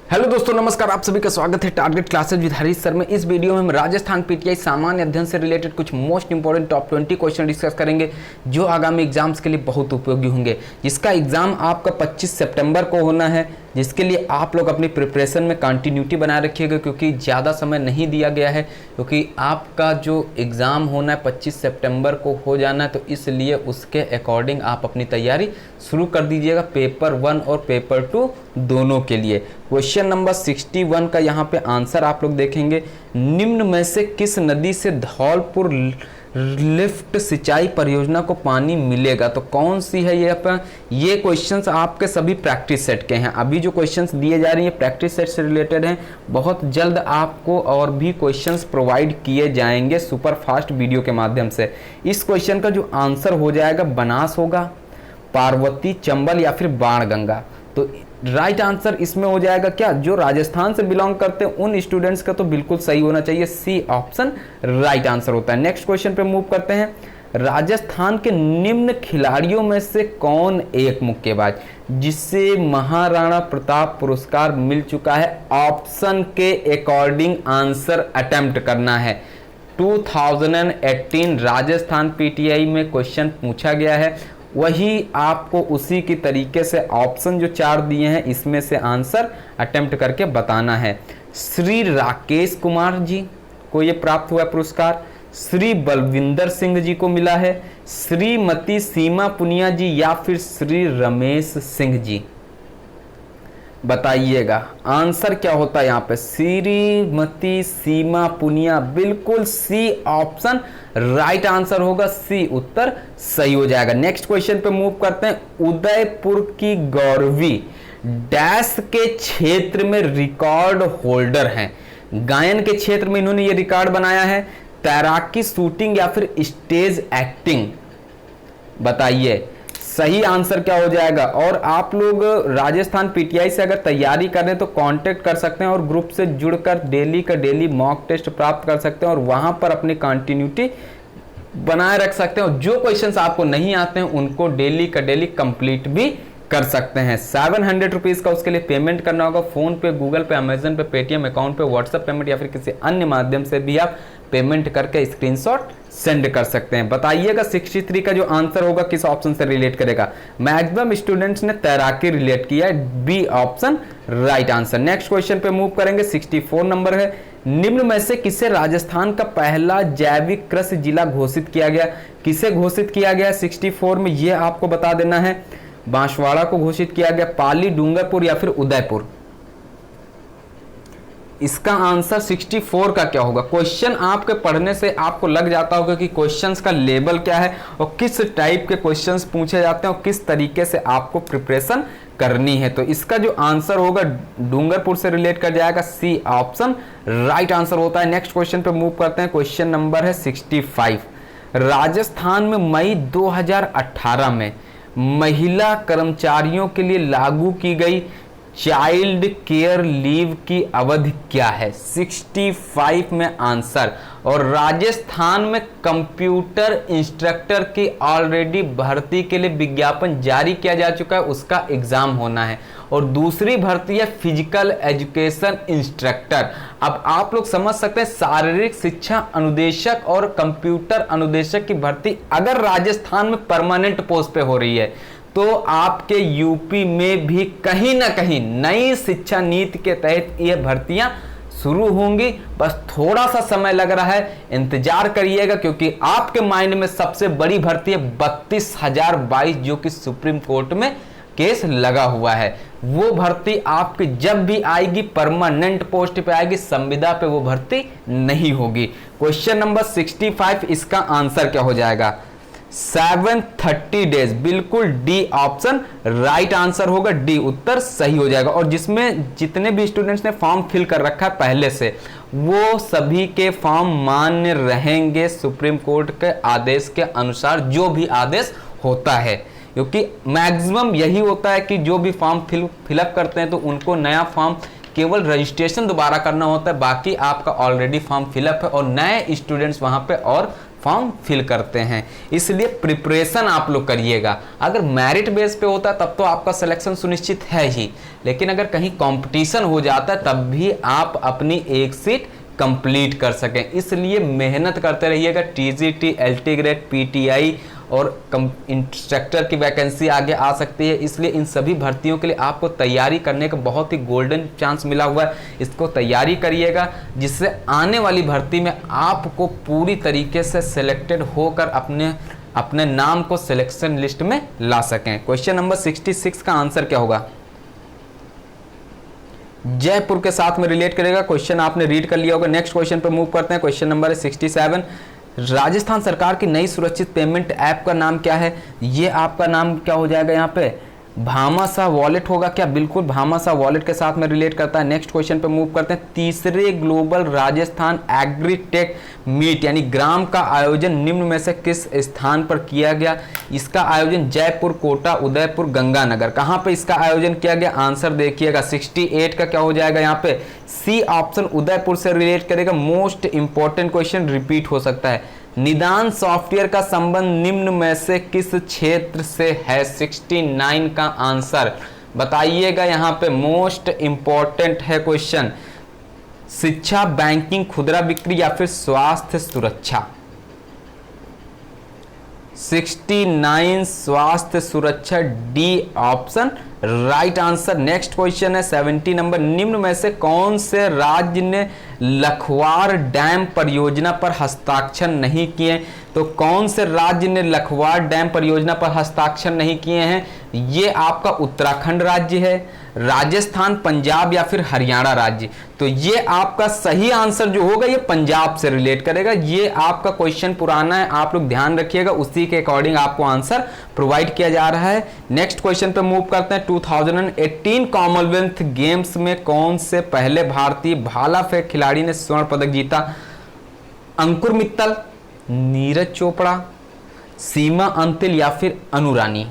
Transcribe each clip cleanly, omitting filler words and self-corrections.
Hello दोस्तों, नमस्कार। आप सभी का स्वागत है target classes with Harish sir में। इस वीडियो में हम राजस्थान पीटीआई सामान्य अध्ययन से रिलेटेड कुछ most important top 20 question discuss करेंगे जो आगामी एग्जाम्स के लिए बहुत उपयोगी होंगे, जिसका एग्जाम आपका 25 सितंबर को होना है, जिसके लिए आप लोग अपनी प्रिपरेशन में कंटिन्यूटी बनाए रखिएगा क्योंकि ज़्यादा समय नहीं दिया गया है, क्योंकि आपका जो एग्ज़ाम होना है 25 सितंबर को हो जाना है, तो इसलिए उसके अकॉर्डिंग आप अपनी तैयारी शुरू कर दीजिएगा पेपर 1 और पेपर 2 दोनों के लिए। क्वेश्चन नंबर 61 का यहाँ पे आंसर आप लोग देखेंगे, निम्न में से किस नदी से धौलपुर लिफ्ट सिंचाई परियोजना को पानी मिलेगा? तो कौन सी है ये क्वेश्चंस आपके सभी प्रैक्टिस सेट के हैं। अभी जो क्वेश्चंस दिए जा रहे हैं प्रैक्टिस सेट से रिलेटेड हैं। बहुत जल्द आपको और भी क्वेश्चंस प्रोवाइड किए जाएंगे सुपर फास्ट वीडियो के माध्यम से। इस क्वेश्चन का जो आंसर हो जाएगा बनास होगा, पार्वती, चंबल या फिर बाणगंगा। तो राइट आंसर इसमें हो जाएगा क्या, जो राजस्थान से बिलोंग करते हैं उन स्टूडेंट्स का तो बिल्कुल सही होना चाहिए, सी ऑप्शन राइट आंसर होता है। नेक्स्ट क्वेश्चन पे मूव करते हैं। राजस्थान के निम्न खिलाड़ियों में से कौन एक मुक्केबाज जिसे महाराणा प्रताप पुरस्कार मिल चुका है? ऑप्शन के अकॉर्डिंग आंसर अटेम्प्ट करना है। 2018 राजस्थान पीटीआई में क्वेश्चन पूछा गया है, वही आपको उसी की तरीके से ऑप्शन जो 4 दिए हैं इसमें से आंसर अटेम्प्ट करके बताना है। श्री राकेश कुमार जी को ये प्राप्त हुआ पुरस्कार, श्री बलविंदर सिंह जी को मिला है, श्रीमती सीमा पुनिया जी या फिर श्री रमेश सिंह जी? बताइएगा आंसर क्या होता है यहाँ पे। श्रीमती सीमा पुनिया, बिल्कुल सी ऑप्शन राइट आंसर होगा, सी उत्तर सही हो जाएगा। नेक्स्ट क्वेश्चन पे मूव करते हैं। उदयपुर की गौरवी डैश के क्षेत्र में रिकॉर्ड होल्डर हैं। गायन के क्षेत्र में इन्होंने ये रिकॉर्ड बनाया है, तैराकी, शूटिंग या फिर स्टेज एक्टिंग? बताइए सही आंसर क्या हो जाएगा। और आप लोग राजस्थान पीटीआई से अगर तैयारी कर रहे हैं तो कांटेक्ट कर सकते हैं और ग्रुप से जुड़कर डेली का डेली मॉक टेस्ट प्राप्त कर सकते हैं और वहां पर अपनी कंटिन्यूटी बनाए रख सकते हैं और जो क्वेश्चंस आपको नहीं आते हैं उनको डेली का डेली कंप्लीट भी कर सकते हैं। 700 रुपीज़ का उसके लिए पेमेंट करना होगा। फोन पे, गूगल पे, अमेजन पे, पेटीएम अकाउंट पे, व्हाट्सएप पेमेंट या फिर किसी अन्य माध्यम से भी आप पेमेंट करके स्क्रीनशॉट सेंड कर सकते हैं। बताइएगा 63 का जो आंसर होगा किस ऑप्शन से रिलेट करेगा। मैक्सिमम स्टूडेंट्स ने तैराकी रिलेट किया है, B option right answer. Next question पे मूव करेंगे। 64 नंबर है, निम्न में से किसे राजस्थान का पहला जैविक कृषि जिला घोषित किया गया? किसे घोषित किया गया 64 में, ये आपको बता देना है। बांसवाड़ा को घोषित किया गया, पाली, डूंगरपुर या फिर उदयपुर? इसका आंसर 64 का क्या होगा? क्वेश्चन आपके पढ़ने से आपको लग जाता होगा कि क्वेश्चंस का लेवल क्या है और किस टाइप के क्वेश्चंस पूछे जाते हैं और किस तरीके से आपको प्रिपरेशन करनी है। तो इसका जो आंसर होगा डूंगरपुर से रिलेट कर जाएगा, सी ऑप्शन राइट आंसर होता है। नेक्स्ट क्वेश्चन पे मूव करते हैं। क्वेश्चन नंबर है 65। राजस्थान में मई 2018 में महिला कर्मचारियों के लिए लागू की गई चाइल्ड केयर लीव की अवधि क्या है? 65 में आंसर। और राजस्थान में कंप्यूटर इंस्ट्रक्टर की ऑलरेडी भर्ती के लिए विज्ञापन जारी किया जा चुका है, उसका एग्जाम होना है। और दूसरी भर्ती है फिजिकल एजुकेशन इंस्ट्रक्टर। अब आप लोग समझ सकते हैं शारीरिक शिक्षा अनुदेशक और कंप्यूटर अनुदेशक की भर्ती अगर राजस्थान में परमानेंट पोस्ट पे हो रही है तो आपके यूपी में भी कहीं ना कहीं नई शिक्षा नीति के तहत ये भर्तियां शुरू होंगी। बस थोड़ा सा समय लग रहा है, इंतजार करिएगा, क्योंकि आपके माइंड में सबसे बड़ी भर्ती है 32,022 जो कि सुप्रीम कोर्ट में केस लगा हुआ है। वो भर्ती आपकी जब भी आएगी परमानेंट पोस्ट पे आएगी, संविदा पे वो भर्ती नहीं होगी। क्वेश्चन नंबर 65, इसका आंसर क्या हो जाएगा? 730 डेज, बिल्कुल डी ऑप्शन राइट आंसर होगा, डी उत्तर सही हो जाएगा। और जिसमें जितने भी स्टूडेंट्स ने फॉर्म फिल कर रखा है पहले से, वो सभी के फॉर्म मान्य रहेंगे सुप्रीम कोर्ट के आदेश के अनुसार, जो भी आदेश होता है, क्योंकि मैक्सिमम यही होता है कि जो भी फॉर्म फिलअप करते हैं तो उनको नया फॉर्म केवल रजिस्ट्रेशन दोबारा करना होता है, बाकी आपका ऑलरेडी फॉर्म फिलअप है और नए स्टूडेंट्स वहां पे और फॉर्म फिल करते हैं। इसलिए प्रिपरेशन आप लोग करिएगा। अगर मेरिट बेस पे होता तब तो आपका सिलेक्शन सुनिश्चित है ही, लेकिन अगर कहीं कंपटीशन हो जाता है तब भी आप अपनी एक सीट कंप्लीट कर सकें। इसलिए मेहनत करते रहिएगा। टीजीटी, एलटी ग्रेड, पीटीआई और इंस्ट्रक्टर की वैकेंसी आगे आ सकती है। इसलिए इन सभी भर्तियों के लिए आपको तैयारी करने का बहुत ही गोल्डन चांस मिला हुआ है। इसको तैयारी करिएगा, जिससे आने वाली भर्ती में आपको पूरी तरीके से सिलेक्टेड होकर अपने नाम को सिलेक्शन लिस्ट में ला सकें। क्वेश्चन नंबर 66 का आंसर क्या होगा? जयपुर के साथ में रिलेट करेगा। क्वेश्चन आपने रीड कर लिया होगा। नेक्स्ट क्वेश्चन पे मूव करते हैं। क्वेश्चन नंबर 67, राजस्थान सरकार की नई सुरक्षित पेमेंट ऐप का नाम क्या है? ये आपका नाम क्या हो जाएगा? यहाँ पे भामाशाह वॉलेट होगा क्या? बिल्कुल भामाशाह वॉलेट के साथ में रिलेट करता है। नेक्स्ट क्वेश्चन पे मूव करते हैं। तीसरे ग्लोबल राजस्थान एग्रीटेक मीट यानी ग्राम का आयोजन निम्न में से किस स्थान पर किया गया? इसका आयोजन जयपुर, कोटा, उदयपुर, गंगानगर। कहाँ पे इसका आयोजन किया गया? आंसर देखिएगा। 68 का क्या हो जाएगा? यहाँ पे सी ऑप्शन उदयपुर से रिलेट करेगा। मोस्ट इंपॉर्टेंट क्वेश्चन रिपीट हो सकता है। निदान सॉफ्टवेयर का संबंध निम्न में से किस क्षेत्र से है? 69 का आंसर बताइएगा। यहाँ पे मोस्ट इंपॉर्टेंट है क्वेश्चन। शिक्षा, बैंकिंग, खुदरा बिक्री या फिर स्वास्थ्य सुरक्षा? 69 स्वास्थ्य सुरक्षा, D option right answer. Next question है 70 नंबर, निम्न में से कौन से राज्य ने लखवार डैम परियोजना पर हस्ताक्षर नहीं किए? तो कौन से राज्य ने लखवार डैम परियोजना पर हस्ताक्षर नहीं किए हैं? ये आपका उत्तराखंड राज्य है, राजस्थान, पंजाब या फिर हरियाणा राज्य। तो ये आपका सही आंसर जो होगा ये पंजाब से रिलेट करेगा। ये आपका क्वेश्चन पुराना है, आप लोग ध्यान रखिएगा, उसी के अकॉर्डिंग आपको आंसर प्रोवाइड किया जा रहा है। नेक्स्ट क्वेश्चन पे मूव करते हैं। 2018 कॉमनवेल्थ गेम्स में कौन से पहले भारतीय भाला फेंक खिलाड़ी ने स्वर्ण पदक जीता? अंकुर मित्तल, नीरज चोपड़ा, सीमा अंतिल या फिर अनु रानी?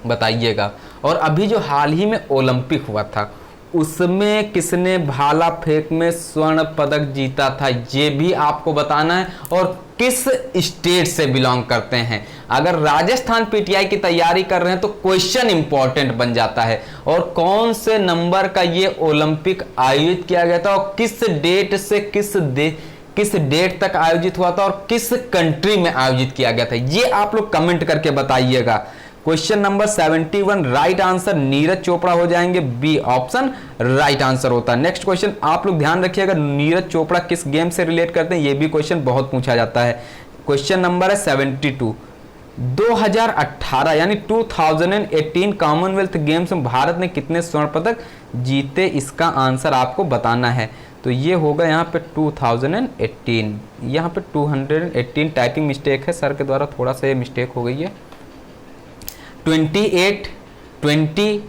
बताइएगा। और अभी जो हाल ही में ओलंपिक हुआ था उसमें किसने भाला फेंक में स्वर्ण पदक जीता था, ये भी आपको बताना है, और किस स्टेट से बिलोंग करते हैं। अगर राजस्थान पीटीआई की तैयारी कर रहे हैं तो क्वेश्चन इंपॉर्टेंट बन जाता है। और कौन से नंबर का ये ओलंपिक आयोजित किया गया था और किस डेट से किस डेट तक आयोजित हुआ था और किस कंट्री में आयोजित किया गया था, ये आप लोग कमेंट करके बताइएगा। Question number 71 right answer Neeraj Chopra हो जाएंगे, बी ऑप्शन राइट आंसर होता है। नेक्स्ट क्वेश्चन आप लोग ध्यान रखिएगा, नीरज चोपड़ा किस गेम से रिलेट करते हैं, ये भी क्वेश्चन बहुत पूछा जाता है। क्वेश्चन नंबर है 72, 2018 यानी 2018 कॉमनवेल्थ गेम्स में भारत ने कितने स्वर्ण पदक जीते, इसका आंसर आपको बताना है। तो ये होगा यहाँ पे 2018, यहाँ पे 218 टाइपिंग मिस्टेक है, सर के द्वारा थोड़ा सा ये मिस्टेक हो गई है। 28, 20,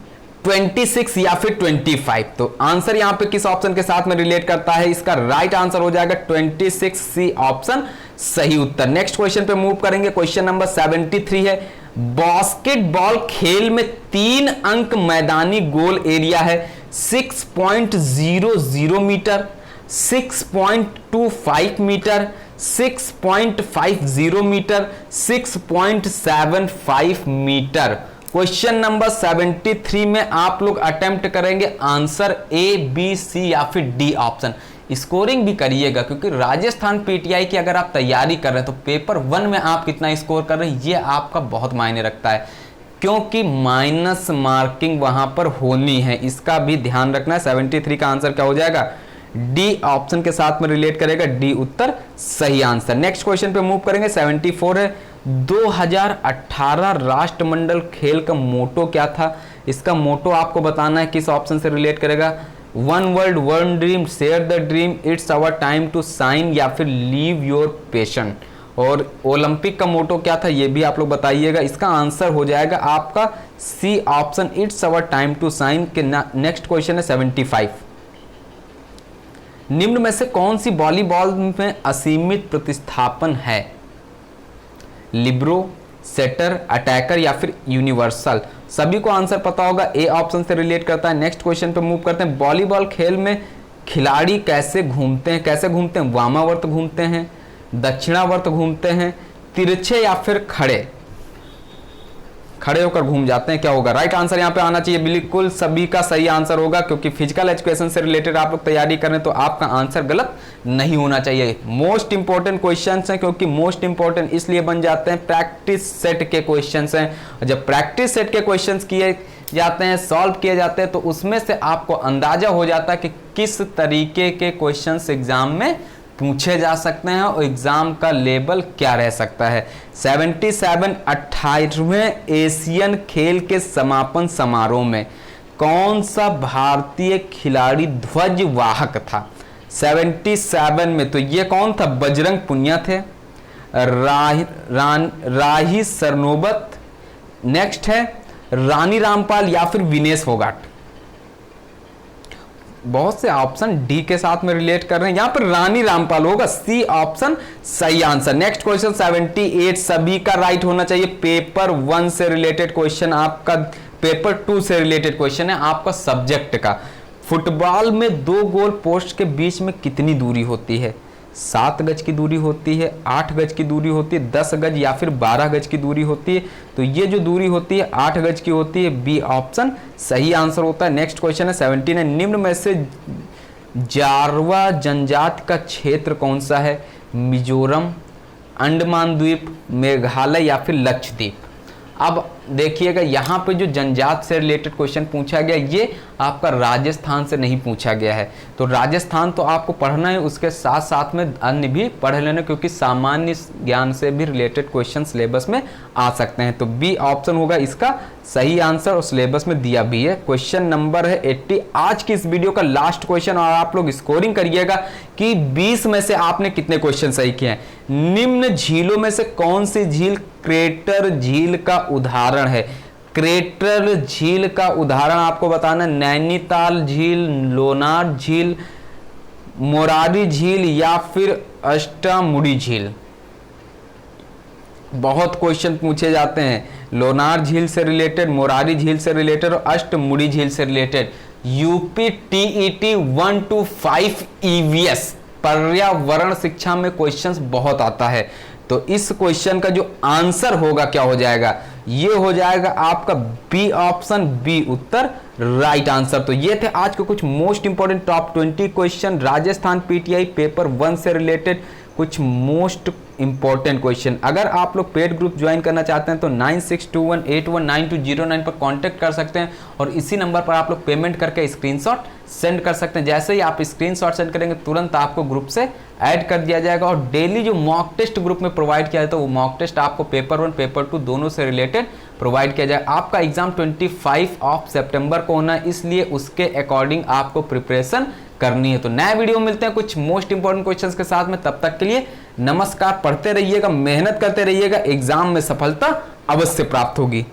26 या फिर 25। तो आंसर यहाँ पे किस ऑप्शन के साथ में रिलेट करता है? इसका राइट आंसर हो जाएगा 26, सी ऑप्शन सही उत्तर। नेक्स्ट क्वेश्चन पे मूव करेंगे। क्वेश्चन नंबर 73 है, बास्केटबॉल खेल में 3 अंक मैदानी गोल एरिया है 6.00 meter, 6.25 meter, 6.50 meter, 6.75 meter. Question number 73 में आप लोग अटेम्प्ट करेंगे आंसर ए, बी, सी या फिर डी ऑप्शन। स्कोरिंग भी करिएगा, क्योंकि राजस्थान पीटीआई की अगर आप तैयारी कर रहे हैं तो पेपर 1 में आप कितना स्कोर कर रहे हैं ये आपका बहुत मायने रखता है, क्योंकि माइनस मार्किंग वहां पर होनी है, इसका भी ध्यान रखना है। 73 का आंसर क्या हो जाएगा? डी ऑप्शन के साथ में रिलेट करेगा, डी उत्तर सही आंसर। नेक्स्ट क्वेश्चन पे मूव करेंगे। 74 है, 2018 राष्ट्रमंडल खेल का मोटो क्या था? इसका मोटो आपको बताना है, किस ऑप्शन से रिलेट करेगा? One world one dream, share the dream, it's our time to shine या फिर लीव योर पैशन। और ओलंपिक का मोटो क्या था ये भी आप लोग बताइएगा। इसका आंसर हो जाएगा आपका C option, it's our time to shine के। नेक्स्ट क्वेश्चन है 75, निम्न में से कौन सी वॉलीबॉल में असीमित प्रतिस्थापन है? लिब्रो, सेटर, अटैकर या फिर यूनिवर्सल? सभी को आंसर पता होगा, ए ऑप्शन से रिलेट करता है। नेक्स्ट क्वेश्चन पे मूव करते हैं। वॉलीबॉल खेल में खिलाड़ी कैसे घूमते हैं? वामावर्त घूमते हैं, दक्षिणावर्त घूमते हैं, तिरछे या फिर खड़े होकर घूम जाते हैं, क्या होगा? राइट आंसर यहाँ पे आना चाहिए। बिल्कुल सभी का सही आंसर होगा, क्योंकि फिजिकल एजुकेशन से रिलेटेड आप लोग तैयारी करें तो आपका आंसर गलत नहीं होना चाहिए। मोस्ट इंपॉर्टेंट क्वेश्चंस हैं, क्योंकि मोस्ट इंपॉर्टेंट इसलिए बन जाते हैं, प्रैक्टिस सेट के क्वेश्चंस हैं। जब प्रैक्टिस सेट के क्वेश्चंस किए जाते हैं, सॉल्व किए जाते हैं, तो उसमें से आपको अंदाजा हो जाता है कि किस तरीके के क्वेश्चंस एग्जाम में पूछे जा सकते हैं और एग्जाम का लेवल क्या रह सकता है। 77 28वें एशियन खेल के समापन समारोह में कौन सा भारतीय खिलाड़ी ध्वजवाहक था? 77 में तो ये कौन था? बजरंग पुनिया थे, राही सरनोबत, नेक्स्ट है रानी रामपाल या फिर विनेश फोगाट। बहुत से ऑप्शन डी के साथ में रिलेट कर रहे हैं, यहां पर रानी रामपाल होगा, सी ऑप्शन सही आंसर। नेक्स्ट क्वेश्चन 78 सभी का राइट होना चाहिए। पेपर 1 से रिलेटेड क्वेश्चन आपका, पेपर 2 से रिलेटेड क्वेश्चन है आपका सब्जेक्ट का। फुटबॉल में 2 गोल पोस्ट के बीच में कितनी दूरी होती है? 7 गज की दूरी होती है, 8 गज की दूरी होती है, 10 गज या फिर 12 गज की दूरी होती है? तो ये जो दूरी होती है 8 गज की होती है, बी ऑप्शन सही आंसर होता है। नेक्स्ट क्वेश्चन है 79 निम्न में से जारवा जनजाति का क्षेत्र कौन सा है? मिजोरम, अंडमान द्वीप, मेघालय या फिर लक्षद्वीप? अब देखिएगा यहाँ पे जो जनजात से रिलेटेड क्वेश्चन पूछा गया, ये आपका राजस्थान से नहीं पूछा गया है। तो राजस्थान तो आपको पढ़ना है, उसके साथ साथ में अन्य भी पढ़ लेना, क्योंकि सामान्य ज्ञान से भी रिलेटेड क्वेश्चन सिलेबस में आ सकते हैं। तो बी ऑप्शन होगा इसका सही आंसर, और सिलेबस में दिया भी है। क्वेश्चन नंबर है 80 आज की इस वीडियो का लास्ट क्वेश्चन, और आप लोग स्कोरिंग करिएगा कि 20 में से आपने कितने क्वेश्चन सही किए हैं। निम्न झीलों में से कौन सी झील क्रेटर झील का उदाहरण है? क्रेटर झील का उदाहरण आपको बताना, नैनीताल झील, लोनार झील, मोरारी झील या फिर अष्टामुड़ी झील? बहुत क्वेश्चन पूछे जाते हैं लोनार झील से रिलेटेड, मोरारी झील से रिलेटेड और अष्टमुड़ी झील से related. UP TET 1 to 5 EVS पर्यावरण शिक्षा में क्वेश्चंस बहुत आता है। तो इस क्वेश्चन का जो आंसर होगा क्या हो जाएगा? ये हो जाएगा आपका बी ऑप्शन, बी उत्तर राइट आंसर। तो ये थे आज के कुछ most important top 20 question Rajasthan PTI paper 1 से रिलेटेड, कुछ मोस्ट इंपॉर्टेंट क्वेश्चन। अगर आप लोग पेड ग्रुप ज्वाइन करना चाहते हैं तो 9621819209 पर कांटेक्ट कर सकते हैं, और इसी नंबर पर आप लोग पेमेंट करके स्क्रीनशॉट सेंड कर सकते हैं। जैसे ही आप स्क्रीनशॉट सेंड करेंगे तुरंत आपको ग्रुप से ऐड कर दिया जाएगा। और डेली जो मॉक टेस्ट ग्रुप में प्रोवाइड किया जाता है, वो मॉक टेस्ट आपको पेपर 1 पेपर 2 दोनों से रिलेटेड प्रोवाइड किया जाएगा। आपका एग्जाम 25 सितंबर को होना है, इसलिए उसके अकॉर्डिंग आपको प्रिपरेशन करनी है। तो नया वीडियो मिलते हैं कुछ मोस्ट इंपोर्टेंट क्वेश्चंस के साथ में, तब तक के लिए नमस्कार। पढ़ते रहिएगा, मेहनत करते रहिएगा, एग्जाम में सफलता अवश्य प्राप्त होगी।